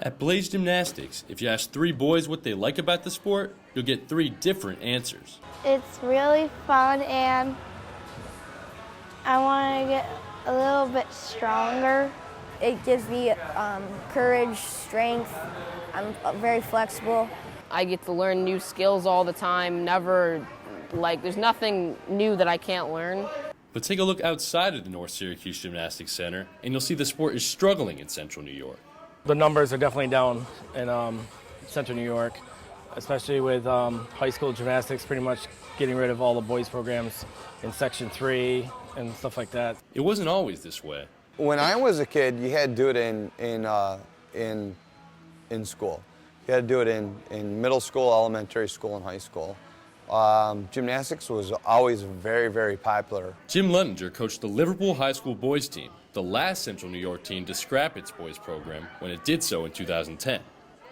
At Blaze Gymnastics, if you ask 3 boys what they like about the sport, you'll get 3 different answers. It's really fun and I want to get a little bit stronger. It gives me courage, strength. I'm very flexible. I get to learn new skills all the time. There's nothing new that I can't learn. But take a look outside of the North Syracuse Gymnastics Center, and you'll see the sport is struggling in Central New York. The numbers are definitely down in Central New York, especially with high school gymnastics pretty much getting rid of all the boys programs in Section 3 and stuff like that. It wasn't always this way. When I was a kid, you had to do it in school. You had to do it in middle school, elementary school, and high school. Gymnastics was always very, very popular. Jim Luttinger coached the Liverpool High School boys team, the last Central New York team to scrap its boys program when it did so in 2010.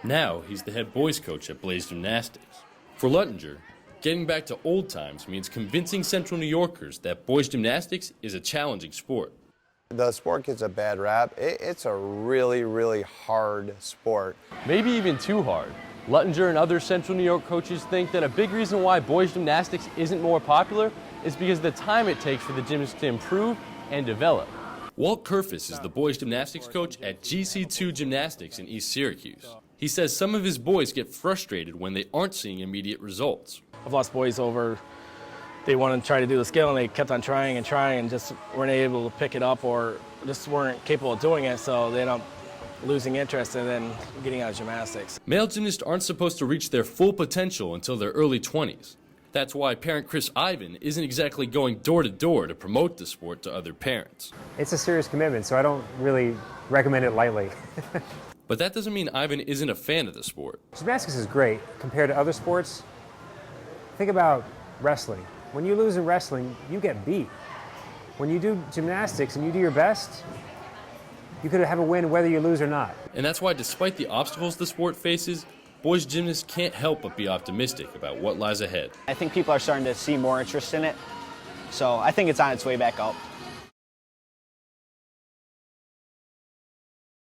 Now he's the head boys coach at Blaze Gymnastics. For Luttinger, getting back to old times means convincing Central New Yorkers that boys gymnastics is a challenging sport. The sport gets a bad rap. It's a really, really hard sport. Maybe even too hard. Luttinger and other Central New York coaches think that a big reason why boys gymnastics isn't more popular is because of the time it takes for the gyms to improve and develop. Walt Kerfis is the boys gymnastics coach at GC2 Gymnastics in East Syracuse. He says some of his boys get frustrated when they aren't seeing immediate results. I've lost boys over, they want to try to do the skill and they kept on trying and just weren't able to pick it up or just weren't capable of doing it, so they end up losing interest and then getting out of gymnastics. Male gymnasts aren't supposed to reach their full potential until their early 20s. That's why parent Chris Ivan isn't exactly going door to door to promote the sport to other parents. It's a serious commitment, so I don't really recommend it lightly. But that doesn't mean Ivan isn't a fan of the sport. Gymnastics is great compared to other sports. Think about wrestling. When you lose in wrestling, you get beat. When you do gymnastics and you do your best, you could have a win whether you lose or not. And that's why, despite the obstacles the sport faces, boys gymnasts can't help but be optimistic about what lies ahead. I think people are starting to see more interest in it, so I think it's on its way back up.